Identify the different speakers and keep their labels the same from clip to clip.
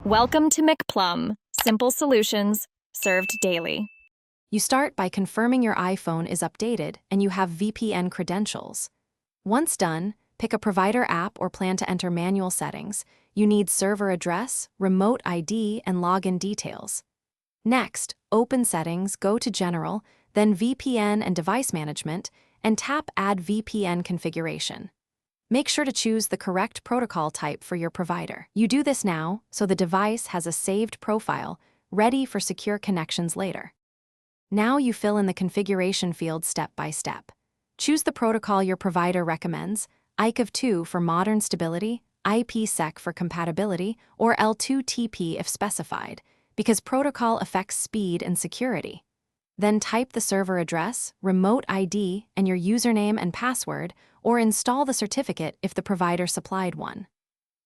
Speaker 1: Welcome to McPlum, simple solutions served daily.
Speaker 2: You start by confirming your iPhone is updated and you have VPN credentials. Once done, pick a provider app or plan to enter manual settings. You need server address, remote ID, and login details. Next, open Settings, go to General, then VPN and Device Management, and tap Add VPN Configuration. Make sure to choose the correct protocol type for your provider. You do this now, so the device has a saved profile, ready for secure connections later. Now you fill in the configuration field step by step. Choose the protocol your provider recommends, ICAV2 for modern stability, IPsec for compatibility, or L2TP if specified, because protocol affects speed and security. Then type the server address, remote ID, and your username and password, or install the certificate if the provider supplied one.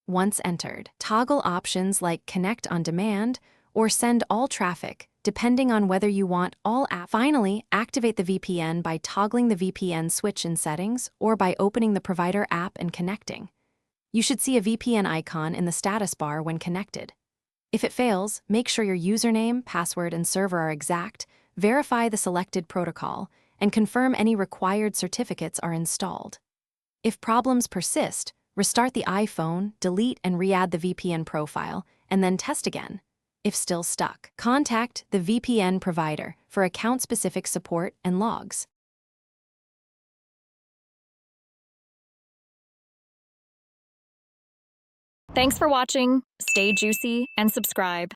Speaker 2: Once entered, toggle options like Connect on Demand or Send All Traffic, depending on whether you want all apps. Finally, activate the VPN by toggling the VPN switch in Settings or by opening the provider app and connecting. You should see a VPN icon in the status bar when connected. If it fails, make sure your username, password, and server are exact, verify the selected protocol, and confirm any required certificates are installed. If problems persist, restart the iPhone, delete and re-add the VPN profile, and then test again. If still stuck, contact the VPN provider for account-specific support and logs.
Speaker 1: Thanks for watching. Stay juicy and subscribe.